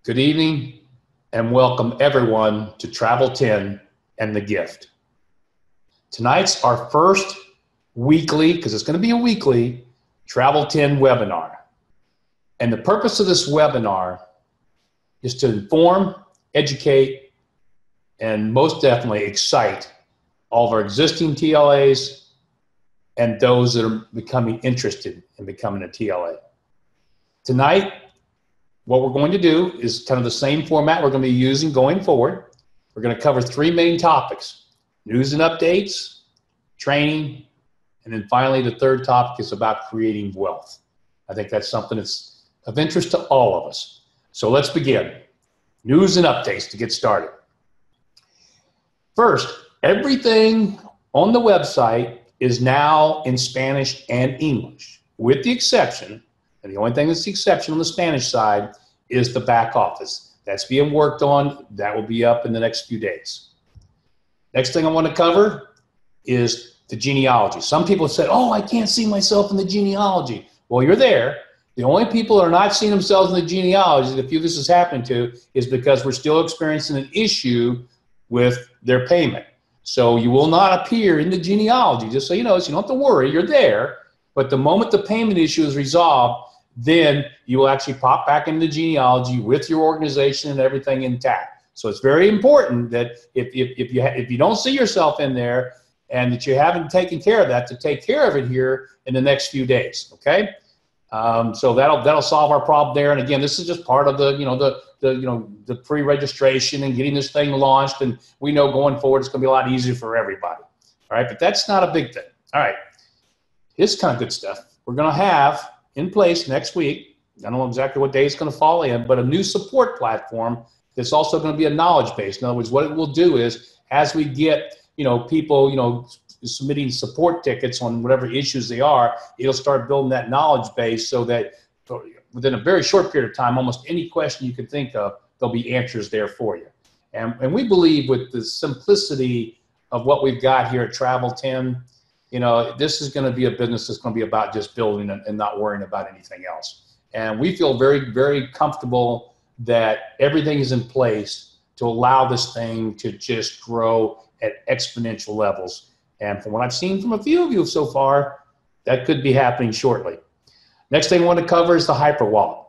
Good evening and welcome everyone to Travel 10 and the Gift. Tonight's our first weekly, because it's going to be a weekly, Travel 10 webinar. And the purpose of this webinar is to inform, educate, and most definitely excite all of our existing TLAs and those that are becoming interested in becoming a TLA. Tonight, what we're going to do is kind of the same format we're going to be using going forward. We're going to cover three main topics: news and updates, training, and then finally the third topic is about creating wealth. I think that's something that's of interest to all of us. So let's begin. News and updates to get started. First, everything on the website is now in Spanish and English, with the exception, and the only thing that's the exception on the Spanish side is the back office. That's being worked on. That will be up in the next few days. Next thing I want to cover is the genealogy. Some people have said, oh, I can't see myself in the genealogy. Well, you're there. The only people that are not seeing themselves in the genealogy, the few this is happening to, is because we're still experiencing an issue with their payment. So you will not appear in the genealogy, just so you know, so you don't have to worry, you're there. But the moment the payment issue is resolved, then you will actually pop back into the genealogy with your organization and everything intact. So it's very important that if you don't see yourself in there and that you haven't taken care of that, to take care of it here in the next few days, okay? So that'll solve our problem there. And again, this is just part of the pre-registration and getting this thing launched. And we know going forward it's going to be a lot easier for everybody. All right, but that's not a big thing. All right, here's kind of good stuff. We're going to have in place next week, I don't know exactly what day it's going to fall in, but a new support platform that's also going to be a knowledge base. In other words, what it will do is as we get people submitting support tickets on whatever issues they are, it'll start building that knowledge base so that within a very short period of time, almost any question you could think of, there'll be answers there for you. And we believe with the simplicity of what we've got here at Travel 10, this is going to be a business that's going to be about just building and not worrying about anything else. And we feel very, very comfortable that everything is in place to allow this thing to just grow at exponential levels. And from what I've seen from a few of you so far, that could be happening shortly. Next thing I want to cover is the HyperWallet.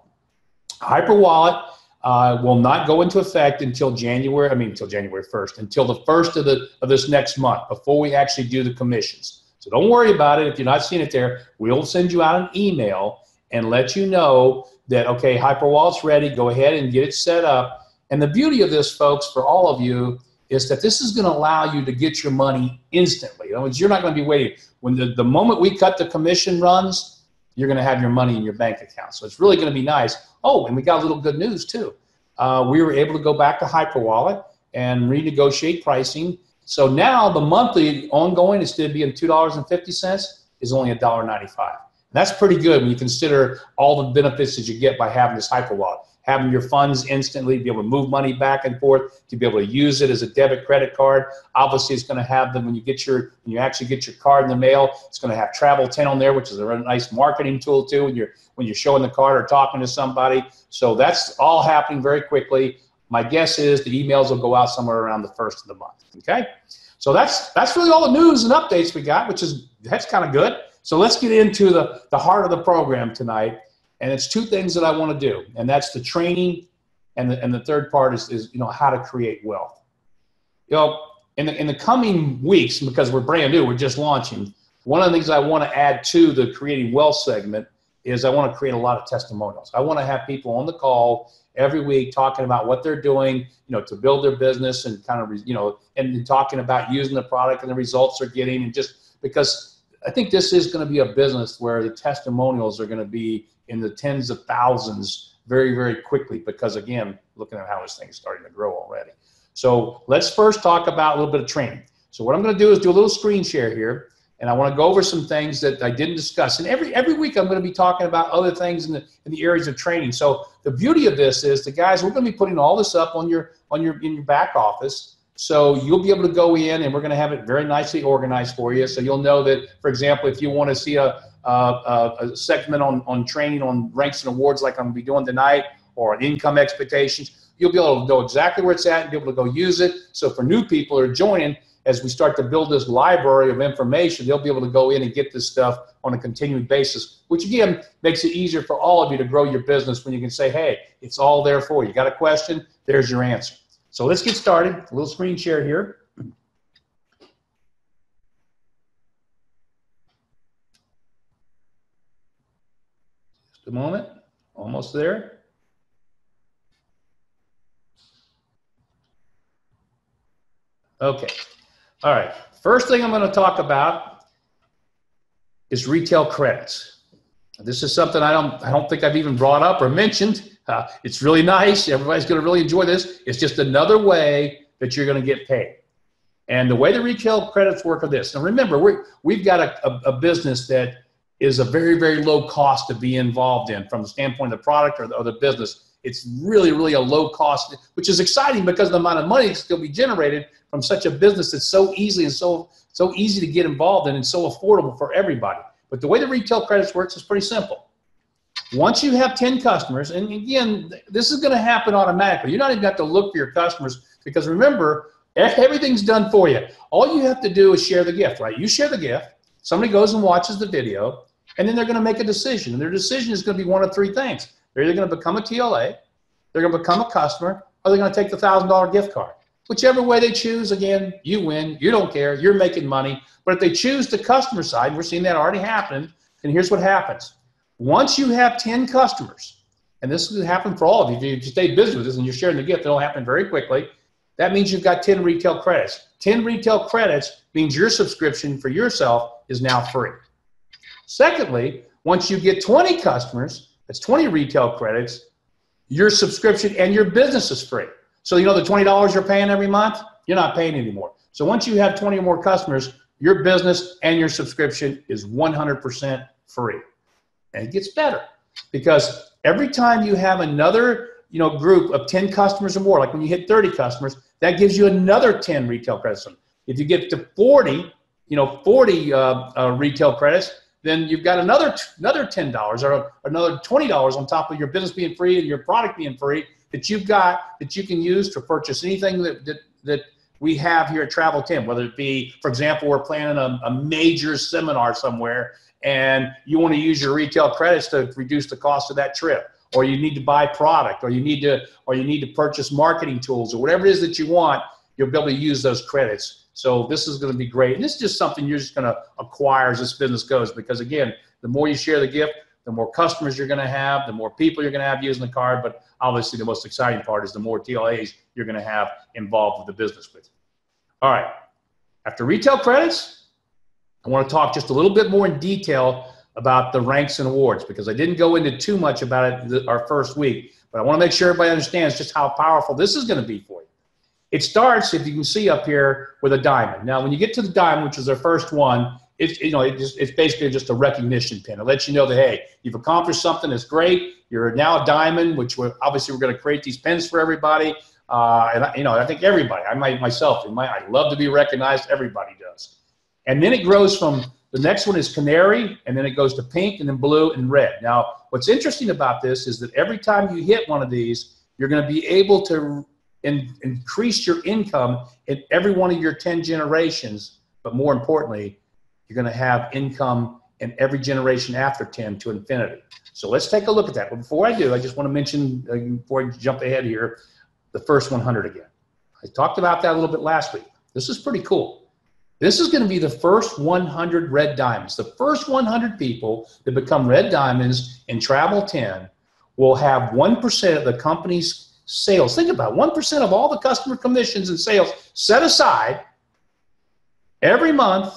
HyperWallet will not go into effect until January 1st, until the first of this next month, before we actually do the commissions. So don't worry about it. If you're not seeing it there, we'll send you out an email and let you know that, okay, HyperWallet's ready. Go ahead and get it set up. And the beauty of this, folks, for all of you, is that this is going to allow you to get your money instantly. In other words, you're not going to be waiting. When the moment we cut the commission runs, you're going to have your money in your bank account. So it's really going to be nice. Oh, and we got a little good news too. We were able to go back to HyperWallet and renegotiate pricing. So now the monthly ongoing, instead of being $2.50, is only $1.95. That's pretty good when you consider all the benefits that you get by having this HyperWallet. Having your funds instantly, be able to move money back and forth, to be able to use it as a debit credit card. Obviously, it's going to have them when you actually get your card in the mail. It's going to have Travel 10 on there, which is a really nice marketing tool too when you're showing the card or talking to somebody. So that's all happening very quickly. My guess is the emails will go out somewhere around the first of the month. Okay, so that's really all the news and updates we got, that's kind of good. So let's get into the heart of the program tonight. And it's two things that I want to do, and that's the training, and the third part is how to create wealth. In the coming weeks, because we're brand new, we're just launching. One of the things I want to add to the creating wealth segment is I want to create a lot of testimonials. I want to have people on the call every week talking about what they're doing, to build their business and kind of and talking about using the product and the results they're getting, and just because I think this is going to be a business where the testimonials are going to be in the tens of thousands very, very quickly, because again, looking at how this thing is starting to grow already. So let's first talk about a little bit of training. So what I'm going to do is do a little screen share here, and I want to go over some things that I didn't discuss. And every week I'm going to be talking about other things in the areas of training. So the beauty of this is we're going to be putting all this up in your back office. So you'll be able to go in, and we're going to have it very nicely organized for you. So you'll know that, for example, if you want to see a segment on training on ranks and awards like I'm going to be doing tonight, or an income expectations, you'll be able to know exactly where it's at and be able to go use it. So for new people who are joining, as we start to build this library of information, they'll be able to go in and get this stuff on a continuing basis, which again makes it easier for all of you to grow your business when you can say, hey, it's all there for you. Got a question? There's your answer. So let's get started. A little screen share here. Just a moment. Almost there. Okay. All right. First thing I'm going to talk about is retail credits. This is something I don't think I've even brought up or mentioned. It's really nice. Everybody's going to really enjoy this. It's just another way that you're going to get paid. And the way the retail credits work are this. Now remember, we've got a business that is a very, very low cost to be involved in from the standpoint of the product or the business. It's really, really a low cost, which is exciting because of the amount of money that can still be generated from such a business that's so easy and so easy to get involved in and so affordable for everybody. But the way the retail credits works is pretty simple. Once you have 10 customers, and again, this is going to happen automatically. You don't even have to look for your customers because remember, everything's done for you. All you have to do is share the gift, right? You share the gift, somebody goes and watches the video, and then they're going to make a decision. And their decision is going to be one of three things. They're either going to become a TLA, they're going to become a customer, or they're going to take the $1,000 gift card. Whichever way they choose, again, you win. You don't care. You're making money. But if they choose the customer side, we're seeing that already happen, and here's what happens. Once you have 10 customers, and this will happen for all of you, if you stay busy with this and you're sharing the gift, it'll happen very quickly. That means you've got 10 retail credits. 10 retail credits means your subscription for yourself is now free. Secondly, once you get 20 customers, that's 20 retail credits, your subscription and your business is free. So you know the $20 you're paying every month, you're not paying anymore. So once you have 20 or more customers, your business and your subscription is 100% free. And it gets better because every time you have another group of 10 customers or more, like when you hit 30 customers, that gives you another 10 retail credits. If you get to 40 retail credits, then you've got another $10 or another $20 on top of your business being free and your product being free that you've got that you can use to purchase anything that we have here at Travel 10, whether it be, for example, we're planning a major seminar somewhere and you want to use your retail credits to reduce the cost of that trip, or you need to buy product, or you need to purchase marketing tools, or whatever it is that you want, you'll be able to use those credits. So this is going to be great. And this is just something you're just going to acquire as this business goes, because again, the more you share the gift, the more customers you're going to have, the more people you're going to have using the card. But obviously the most exciting part is the more TLAs you're going to have involved with the business with you. All right. After retail credits, I want to talk just a little bit more in detail about the ranks and awards, because I didn't go into too much about it our first week, but I want to make sure everybody understands just how powerful this is going to be for you. It starts, if you can see up here, with a diamond. Now, when you get to the diamond, which is our first one, it's basically just a recognition pin. It lets you know that, hey, you've accomplished something that's great. You're now a diamond, which we're going to create these pins for everybody. I think everybody, myself, I love to be recognized. Everybody does. And then it grows from, the next one is canary, and then it goes to pink, and then blue, and red. Now, what's interesting about this is that every time you hit one of these, you're going to be able to increase your income in every one of your 10 generations. But more importantly, you're going to have income in every generation after 10 to infinity. So let's take a look at that. But before I do, I just want to mention, before I jump ahead here, the first 100 again. I talked about that a little bit last week. This is pretty cool. This is going to be the first 100 red diamonds. The first 100 people that become red diamonds in Travel 10 will have 1% of the company's sales. Think about it, 1% of all the customer commissions and sales set aside every month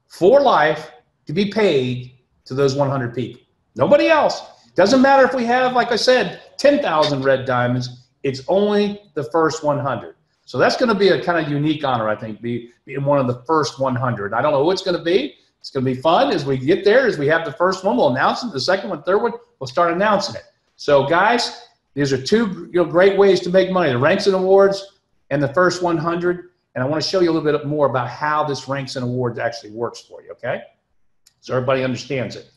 for life to be paid to those 100 people. Nobody else. Doesn't matter if we have, like I said, 10,000 red diamonds. It's only the first 100. So that's going to be a kind of unique honor, I think, being one of the first 100. I don't know who it's going to be. It's going to be fun as we get there. As we have the first one, we'll announce it. The second one, third one, we'll start announcing it. So, guys, these are two great ways to make money, the ranks and awards and the first 100. And I want to show you a little bit more about how this ranks and awards actually works for you, okay? So everybody understands it.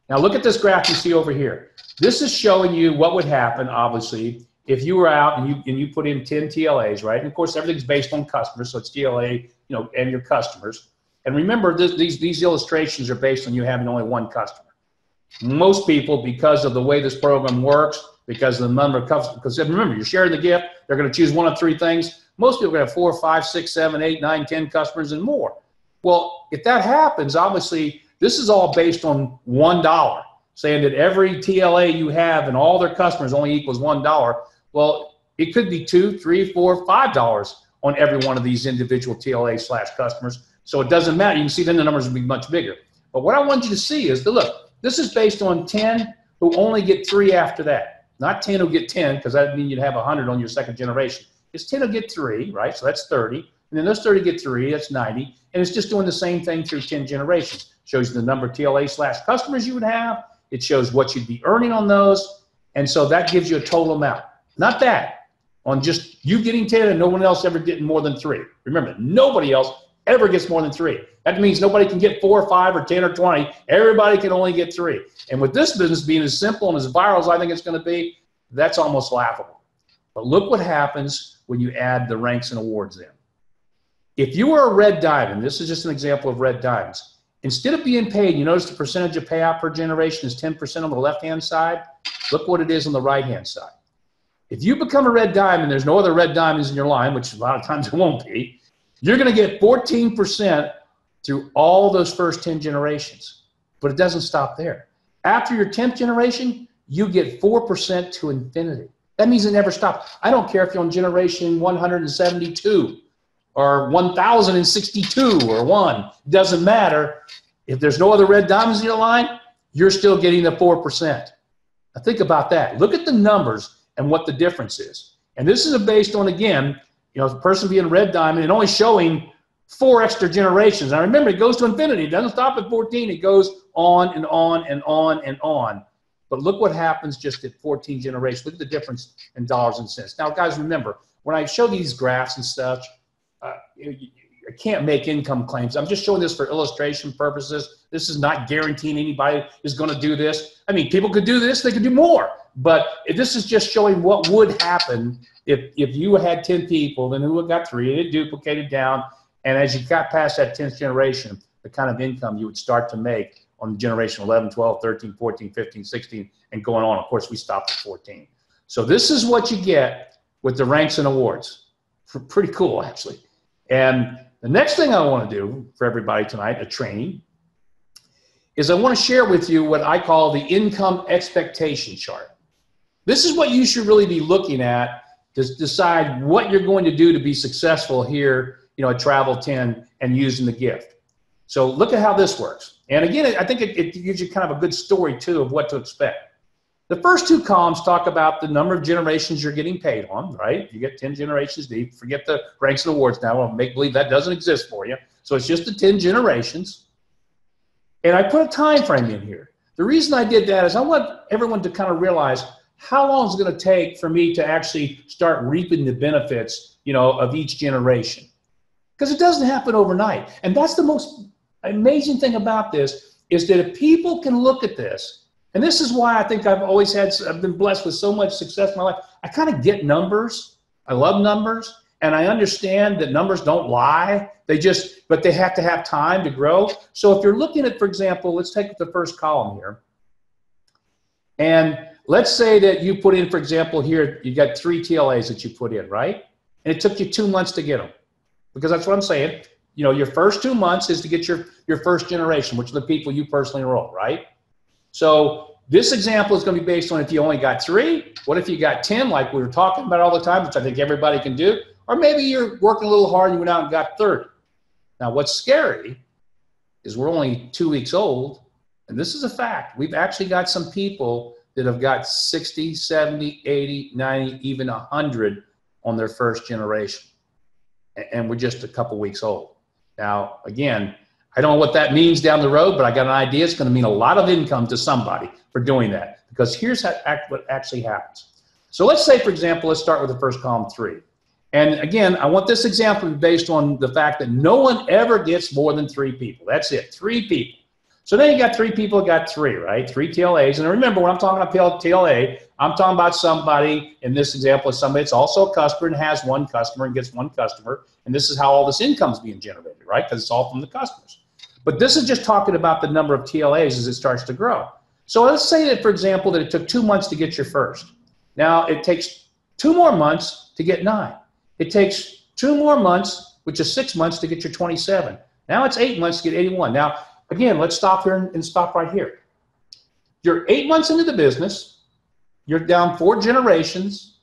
Now look at this graph you see over here. This is showing you what would happen, obviously, if you were out and you put in 10 TLAs, right? And of course, everything's based on customers, so it's TLA, and your customers. And remember, these illustrations are based on you having only one customer. Most people, because of the way this program works, because of the number of customers, because remember, you're sharing the gift, they're going to choose one of three things. Most people are going to have 4, 5, 6, 7, 8, 9, 10 customers and more. Well, if that happens, obviously, this is all based on $1, saying that every TLA you have and all their customers only equals $1. Well, it could be $2, $3, $4, $5 on every one of these individual TLA/customers. So it doesn't matter. You can see then the numbers will be much bigger. But what I want you to see is that, look, this is based on 10 who only get 3 after that. Not 10 who get 10, because that would mean you'd have 100 on your second generation. It's 10 who get 3, right? So that's 30. And then those 30 get 3, that's 90. And it's just doing the same thing through 10 generations. Shows you the number of TLA/customers you would have. It shows what you'd be earning on those. And so that gives you a total amount. Not that. On just you getting 10 and no one else ever getting more than 3. Remember, nobody else ever gets more than 3. That means nobody can get 4 or 5 or 10 or 20. Everybody can only get 3. And with this business being as simple and as viral as I think it's going to be, that's almost laughable. But look what happens when you add the ranks and awards in. If you are a red diamond, this is just an example of red diamonds, instead of being paid, you notice the percentage of payout per generation is 10% on the left-hand side. Look what it is on the right-hand side. If you become a red diamond, there's no other red diamonds in your line, which a lot of times it won't be, you're going to get 14% through all those first 10 generations. But it doesn't stop there. After your 10th generation, you get 4% to infinity. That means it never stops. I don't care if you're on generation 172 or 1062 or 1. It doesn't matter. If there's no other red diamonds in your line, you're still getting the 4%. Now think about that. Look at the numbers and what the difference is. And this is based on, again, the person being a red diamond and only showing 4 extra generations. Now remember, it goes to infinity. It doesn't stop at 14. It goes on and on and on and on. But look what happens just at 14 generations. Look at the difference in dollars and cents. Now, guys, remember, when I show these graphs and such, I can't make income claims. I'm just showing this for illustration purposes. This is not guaranteeing anybody is going to do this. I mean, people could do this. They could do more. But this is just showing what would happen if you had 10 people, then who got 3, and it duplicated down. And as you got past that 10th generation, the kind of income you would start to make on generation 11, 12, 13, 14, 15, 16, and going on. Of course, we stopped at 14. So this is what you get with the ranks and awards. Pretty cool, actually. And the next thing I want to do for everybody tonight, a training, is I want to share with you what I call the income expectation chart. This is what you should really be looking at to decide what you're going to do to be successful here, at Travel 10 and using the gift. So look at how this works. And again, I think it gives you kind of a good story, too, of what to expect. The first 2 columns talk about the number of generations you're getting paid on, right? You get 10 generations deep. Forget the ranks and awards now. I'll make believe that doesn't exist for you. So it's just the 10 generations. And I put a time frame in here. The reason I did that is I want everyone to kind of realize how long is it going to take for me to actually start reaping the benefits, of each generation. Because it doesn't happen overnight. And that's the most amazing thing about this is that if people can look at this, and this is why I think I've been blessed with so much success in my life. I kind of get numbers. I love numbers. And I understand that numbers don't lie. But they have to have time to grow. So if you're looking at, for example, let's take the first column here. And let's say that you put in, for example, here, you got 3 TLAs that you put in, right? And it took you 2 months to get them. Because that's what I'm saying. Your first 2 months is to get your first generation, which are the people you personally enroll, right? So this example is going to be based on if you only got 3. What if you got 10, like we were talking about all the time, which I think everybody can do? Or maybe you're working a little hard and you went out and got 30. Now, what's scary is we're only 2 weeks old, and this is a fact. We've actually got some people that have got 60, 70, 80, 90, even 100 on their first generation. And we're just a couple weeks old. Now, again, I don't know what that means down the road, but I got an idea. It's going to mean a lot of income to somebody for doing that, because here's what actually happens. So let's say, for example, let's start with the first column, 3. And again, I want this example to be based on the fact that no one ever gets more than 3 people. That's it, 3 people. So then you got 3 people that got 3, right? 3 TLAs. And remember, when I'm talking about TLA, I'm talking about somebody, in this example, is somebody that's also a customer and has 1 customer and gets 1 customer. And this is how all this income is being generated, right? Because it's all from the customers. But this is just talking about the number of TLAs as it starts to grow. So let's say that, for example, that it took 2 months to get your first. Now it takes 2 more months to get 9. It takes 2 more months, which is 6 months, to get your 27. Now it's 8 months to get 81. Now, again, let's stop here and stop right here. You're 8 months into the business. You're down 4 generations.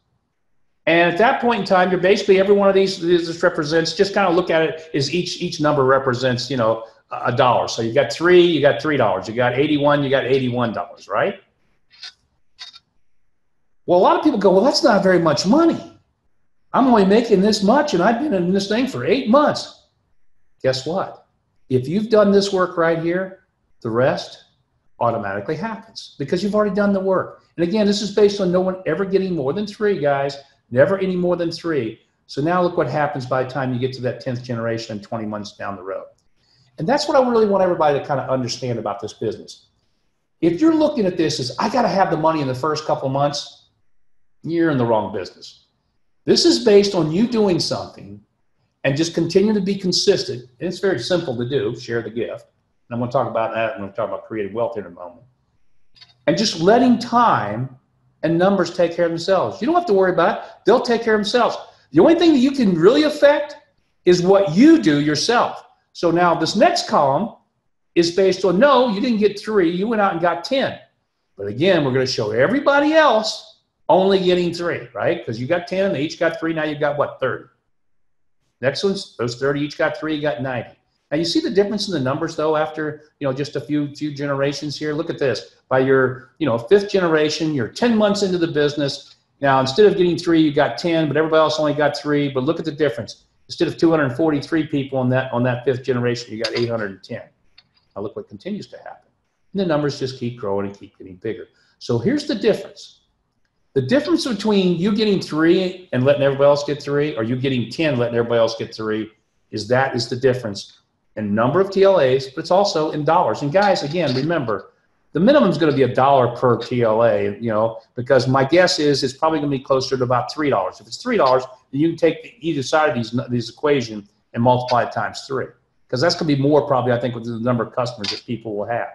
And at that point in time, you're basically, every one of these this represents, just kind of look at it as each number represents, you know, $1. So you got 3, you got $3. You got 81, you got $81, right? Well, a lot of people go, well, that's not very much money. I'm only making this much, and I've been in this thing for 8 months. Guess what? If you've done this work right here, the rest automatically happens because you've already done the work. And again, this is based on no one ever getting more than 3, guys. Never any more than 3. So now look what happens by the time you get to that 10th generation and 20 months down the road. And that's what I really want everybody to kind of understand about this business. If you're looking at this as, I got to have the money in the first couple of months, you're in the wrong business. This is based on you doing something and just continue to be consistent. And it's very simple to do, share the gift. And I'm going to talk about that, and I'm going to talk about creative wealth in a moment. And just letting time and numbers take care of themselves. You don't have to worry about it. They'll take care of themselves. The only thing that you can really affect is what you do yourself. So now this next column is based on, no, you didn't get 3, you went out and got 10. But again, we're going to show everybody else only getting 3, right? Because you got 10, they each got 3, now you've got what, 30. Next one's, those 30 each got 3, you got 90. Now you see the difference in the numbers though after, you know, just a few generations here. Look at this. By your, you know, 5th generation, you're 10 months into the business. Now instead of getting 3, you got 10, but everybody else only got 3. But look at the difference. Instead of 243 people on that 5th generation, you got 810. Now look what continues to happen. And the numbers just keep growing and keep getting bigger. So here's the difference. The difference between you getting 3 and letting everybody else get 3, or you getting 10 and letting everybody else get 3, is the difference in number of TLAs, but it's also in dollars. And guys, again, remember, the minimum is going to be $1 per TLA, you know, because my guess is it's probably going to be closer to about $3. If it's $3, then you can take either side of these equation and multiply it times 3, because that's going to be more probably, I think, with the number of customers that people will have.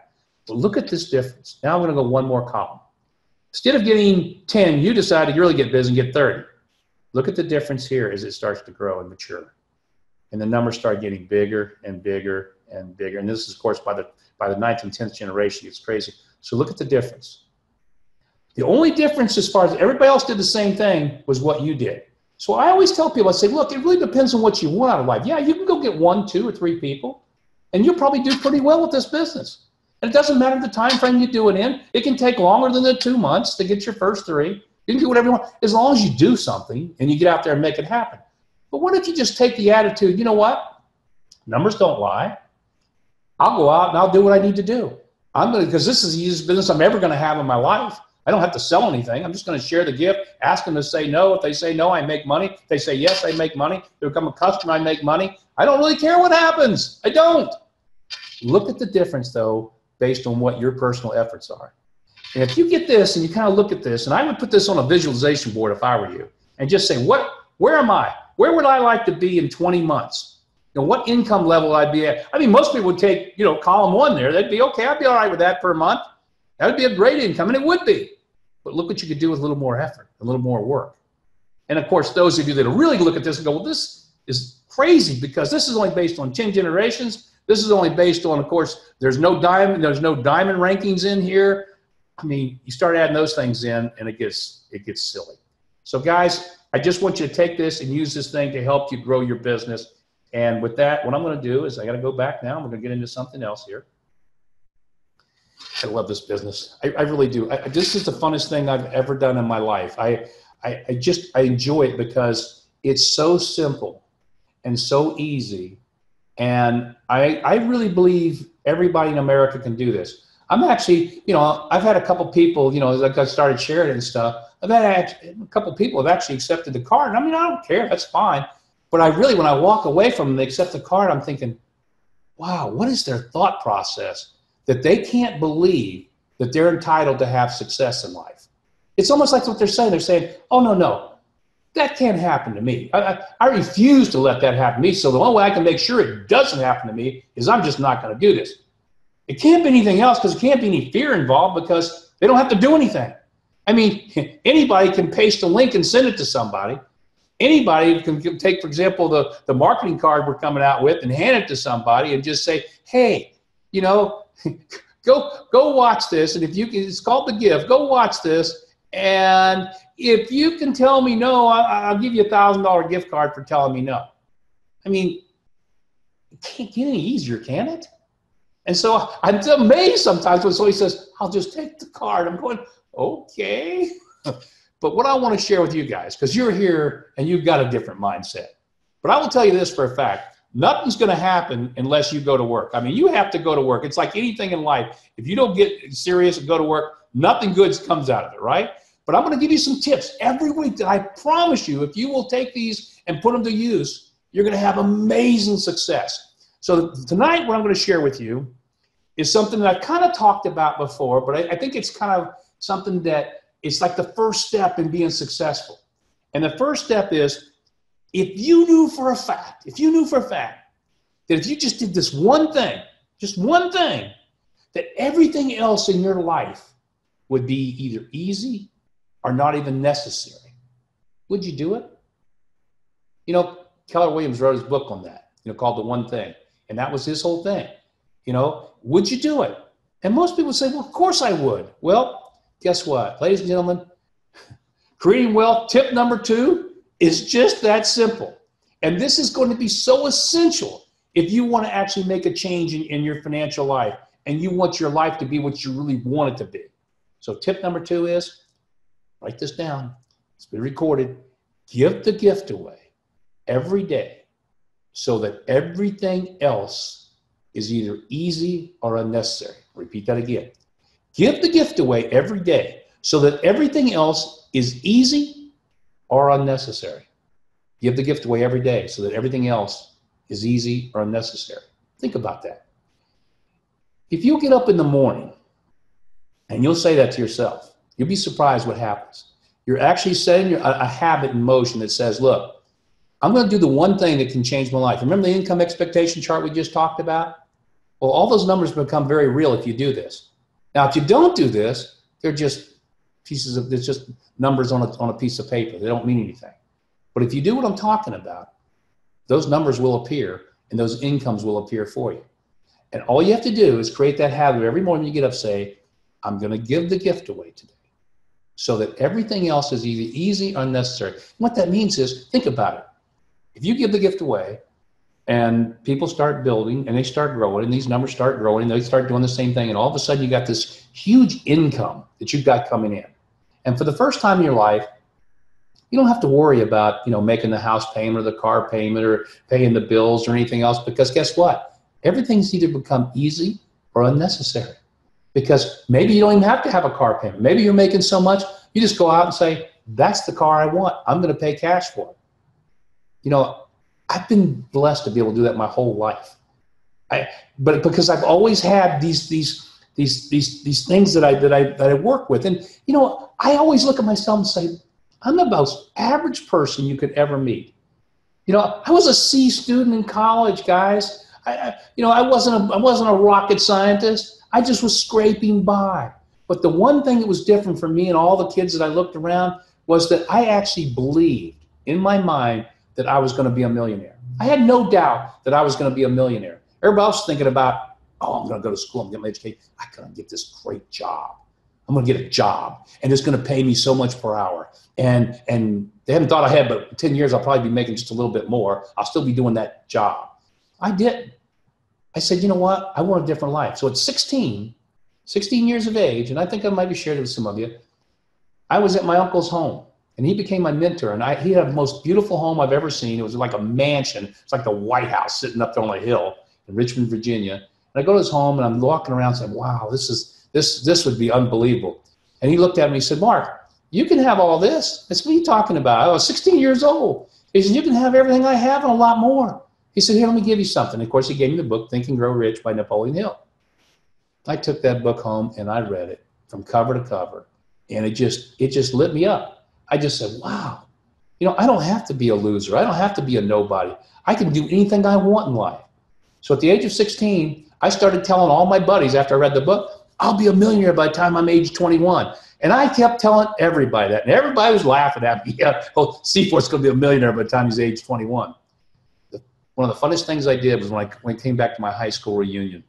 But look at this difference. Now I'm going to go one more column. Instead of getting 10, you decided you really get busy and get 30. Look at the difference here as it starts to grow and mature. And the numbers start getting bigger and bigger and bigger. And this is, of course, by the 9th and 10th generation, it's crazy. So look at the difference. The only difference as far as everybody else did the same thing was what you did. So I always tell people, I say, look, it really depends on what you want out of life. Yeah, you can go get 1, 2, or 3 people, and you'll probably do pretty well with this business. And it doesn't matter the time frame you do it in. It can take longer than the 2 months to get your first 3. You can do whatever you want, as long as you do something and you get out there and make it happen. But what if you just take the attitude, you know what? Numbers don't lie. I'll go out and I'll do what I need to do. Because this is the easiest business I'm ever going to have in my life. I don't have to sell anything. I'm just going to share the gift, ask them to say no. If they say no, I make money. If they say yes, I make money. If they become a customer, I make money. I don't really care what happens. I don't. Look at the difference, though, based on what your personal efforts are. And if you get this and you kind of look at this, and I would put this on a visualization board if I were you, and just say, where am I? Where would I like to be in 20 months? You know, what income level I'd be at? I mean, most people would take, you know, column 1 there. They'd be, okay, I'd be all right with that per month. That would be a great income, and it would be. But look what you could do with a little more effort, a little more work. And of course, those of you that really look at this and go, well, this is crazy because this is only based on 10 generations. This is only based on, of course, there's no diamond rankings in here. I mean, you start adding those things in and it gets silly. So guys, I just want you to take this and use this thing to help you grow your business. And with that, what I'm going to do is I got to go back now. We're going to get into something else here. I love this business. I really do. This is the funnest thing I've ever done in my life. I enjoy it because it's so simple and so easy. And I really believe everybody in America can do this. I'm actually, you know, I've had a couple people, you know, like I started sharing it and stuff. I've had a couple people have actually accepted the card. I mean, I don't care. That's fine. But I really, when I walk away from them, they accept the card, I'm thinking, wow, what is their thought process? that they can't believe that they're entitled to have success in life. It's almost like what they're saying. They're saying, oh, no, that can't happen to me. I refuse to let that happen to me. So the only way I can make sure it doesn't happen to me is I'm just not going to do this. It can't be anything else because it can't be any fear involved because they don't have to do anything. I mean, anybody can paste a link and send it to somebody. Anybody can take, for example, the marketing card we're coming out with and hand it to somebody and just say, hey, you know, go watch this. And if you can, it's called The Gift. Go watch this. And if you can tell me no, I'll give you a $1,000 gift card for telling me no. I mean, it can't get any easier, can it? And so I'm amazed sometimes when somebody says, I'll just take the card. I'm going, okay. But what I want to share with you guys, because you're here and you've got a different mindset. But I will tell you this for a fact. Nothing's going to happen unless you go to work. I mean, you have to go to work. It's like anything in life. If you don't get serious and go to work, nothing good comes out of it, right? But I'm going to give you some tips every week that I promise you, if you will take these and put them to use, you're going to have amazing success. So tonight, what I'm going to share with you is something that I've kind of talked about before, but I think it's kind of something that it's like the first step in being successful. And the first step is, if you knew for a fact that if you just did this one thing, just one thing, that everything else in your life would be either easy or not even necessary, would you do it? You know, Keller Williams wrote his book on that, called The One Thing. And that was his whole thing. Would you do it? And most people say, well, of course I would. Well, guess what? Ladies and gentlemen, creating wealth, tip number 2 is just that simple. And this is going to be so essential if you want to actually make a change in your financial life and you want your life to be what you really want it to be. So tip number 2 is, write this down. It's been recorded. Give the gift away every day so that everything else is either easy or unnecessary. Repeat that again. Give the gift away every day so that everything else is easy or unnecessary. Give the gift away every day so that everything else is easy or unnecessary. Think about that. If you get up in the morning and you'll say that to yourself, you'll be surprised what happens. You're actually setting a habit in motion that says, look, I'm going to do the one thing that can change my life. Remember the income expectation chart we just talked about? Well, all those numbers become very real if you do this. Now, if you don't do this, they're just it's just numbers on a piece of paper. They don't mean anything. But if you do what I'm talking about, those numbers will appear and those incomes will appear for you. And all you have to do is create that habit. Every morning you get up, say, I'm going to give the gift away today so that everything else is either easy or unnecessary. And what that means is, think about it. If you give the gift away and people start building and they start growing and these numbers start growing and they start doing the same thing, and all of a sudden you got this huge income that you've got coming in. And for the first time in your life, you don't have to worry about, making the house payment or the car payment or paying the bills or anything else, because guess what? Everything's either become easy or unnecessary, because maybe you don't even have to have a car payment. Maybe you're making so much, you just go out and say, that's the car I want. I'm going to pay cash for it. I've been blessed to be able to do that my whole life. But because I've always had these things that I work with. And, I always look at myself and say, I'm the most average person you could ever meet. I was a C student in college, guys. I wasn't a rocket scientist. I just was scraping by. But the one thing that was different for me and all the kids that I looked around was that I actually believed in my mind that I was going to be a millionaire. I had no doubt that I was going to be a millionaire. Everybody else was thinking about, I'm going to go to school and get my education. I got to get this great job. I'm going to get a job, and it's going to pay me so much per hour. And they haven't thought ahead, but in 10 years, I'll probably be making just a little bit more. I'll still be doing that job. I didn't. I said, you know what? I want a different life. So at 16 years of age, and I think I might have shared it with some of you, I was at my uncle's home, and he became my mentor. And he had the most beautiful home I've ever seen. It was like a mansion. It's like the White House sitting up there on a hill in Richmond, Virginia. And I go to his home, and I'm walking around saying, wow, this would be unbelievable. And he looked at me and he said, Mark, you can have all this. That's what are you talking about? I was 16 years old. He said, you can have everything I have and a lot more. He said, here, let me give you something. Of course, he gave me the book, Think and Grow Rich by Napoleon Hill. I took that book home and I read it from cover to cover, and it just lit me up. I just said, wow, I don't have to be a loser. I don't have to be a nobody. I can do anything I want in life. So at the age of 16, I started telling all my buddies after I read the book, I'll be a millionaire by the time I'm age 21. And I kept telling everybody that, and everybody was laughing at me. Yeah, oh, Seaforth's going to be a millionaire by the time he's age 21. One of the funnest things I did was when I came back to my high school reunion.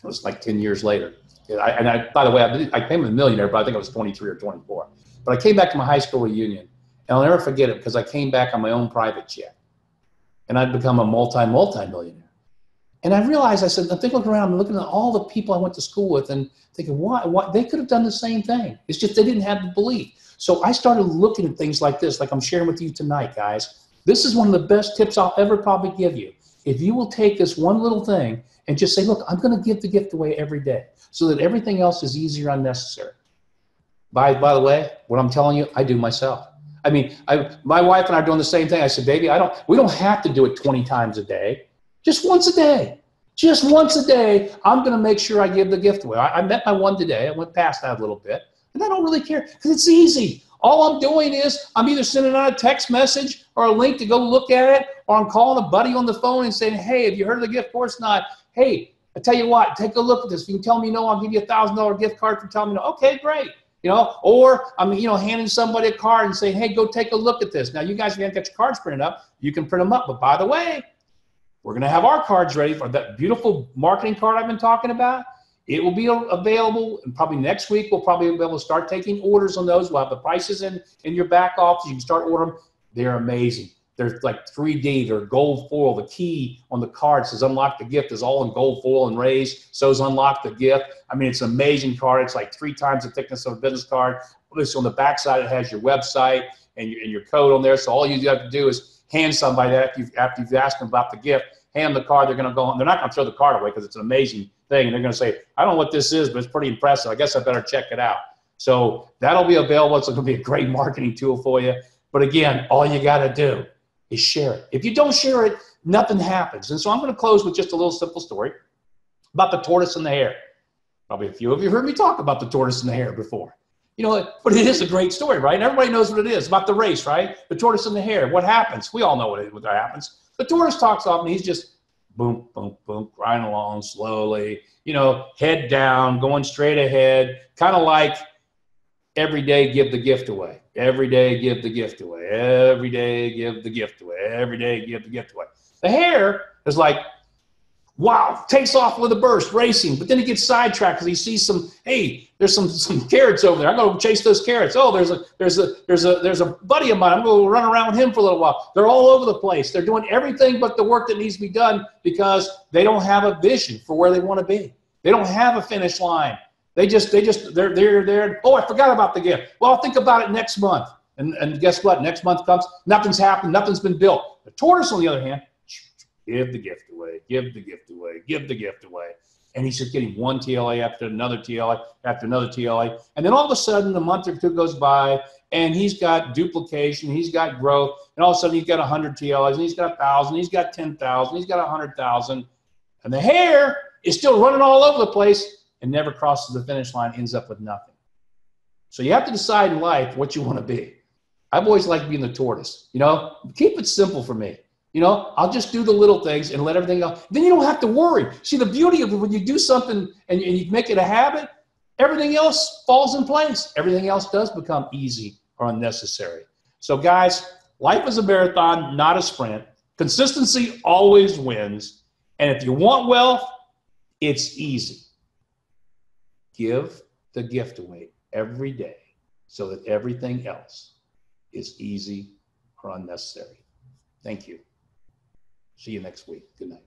It was like 10 years later. By the way, I became a millionaire, but I think I was 23 or 24. But I came back to my high school reunion, and I'll never forget it because I came back on my own private jet. And I'd become a multi-millionaire. And I realized, I said, I'm looking around, I'm looking at all the people I went to school with and thinking, why? They could have done the same thing. It's just they didn't have the belief. So I started looking at things like this, like I'm sharing with you tonight, guys. This is one of the best tips I'll ever probably give you. If you will take this one little thing and just say, look, I'm going to give the gift away every day so that everything else is easier and unnecessary. By the way, what I'm telling you, I do myself. I mean, my wife and I are doing the same thing. I said, baby, we don't have to do it 20 times a day. Just once a day. Just once a day, I'm going to make sure I give the gift away. I met my one today. I went past that a little bit. And I don't really care because it's easy. All I'm doing is I'm either sending out a text message or a link to go look at it, or I'm calling a buddy on the phone and saying, hey, have you heard of the gift? Of course not. Hey, I tell you what, take a look at this. If you can tell me no, I'll give you $1,000 gift card for telling me no. Okay, great. Or I'm, handing somebody a card and saying, hey, go take a look at this. Now, you guys, if you haven't got your cards printed up, you can print them up. But by the way, we're going to have our cards ready for that beautiful marketing card I've been talking about. It will be available, and probably next week we'll probably be able to start taking orders on those. We'll have the prices in your back office. You can start ordering them. They're amazing. They're like 3D. They're gold foil. The key on the card says unlock the gift is all in gold foil and raised. So is unlock the gift. I mean, it's an amazing card. It's like 3 times the thickness of a business card. So on the back side, it has your website and your code on there. So all you have to do is hand somebody that after you've asked them about the gift, hand them the card. They're going to go. They're not going to throw the card away because it's an amazing thing. And they're going to say, I don't know what this is, but it's pretty impressive. I guess I better check it out. So that'll be available. It's going to be a great marketing tool for you. But again, all you got to do is share it. If you don't share it, nothing happens. And so I'm going to close with just a little simple story about the tortoise and the hare. Probably a few of you heard me talk about the tortoise and the hare before. But it is a great story, right? And everybody knows what it is, about the race, right? The tortoise and the hare. What happens? We all know what happens. The tortoise talks off, and he's just boom, boom, boom, riding along slowly, head down, going straight ahead, kind of like every day give the gift away. Every day give the gift away. Every day give the gift away. Every day give the gift away. The hare is like, wow, takes off with a burst, racing, but then he gets sidetracked because he sees there's some carrots over there. I'm going to chase those carrots. Oh, there's a buddy of mine. I'm going to run around with him for a little while. They're all over the place. They're doing everything but the work that needs to be done because they don't have a vision for where they want to be. They don't have a finish line. They're there. Oh, I forgot about the gift. Well, I'll think about it next month. And guess what? Next month comes, nothing's happened, nothing's been built. The tortoise, on the other hand, give the gift away, give the gift away, give the gift away. And he's just getting one TLA after another TLA after another TLA. And then all of a sudden, a month or two goes by, and he's got duplication, he's got growth, and all of a sudden he's got 100 TLAs, and he's got 1,000, he's got 10,000, he's got 100,000. And the hare is still running all over the place and never crosses the finish line, ends up with nothing. So you have to decide in life what you want to be. I've always liked being the tortoise. Keep it simple for me. I'll just do the little things and let everything else. Then you don't have to worry. See, the beauty of it, when you do something and you make it a habit, everything else falls in place. Everything else does become easy or unnecessary. So guys, life is a marathon, not a sprint. Consistency always wins. And if you want wealth, it's easy. Give the gift away every day so that everything else is easy or unnecessary. Thank you. See you next week. Good night.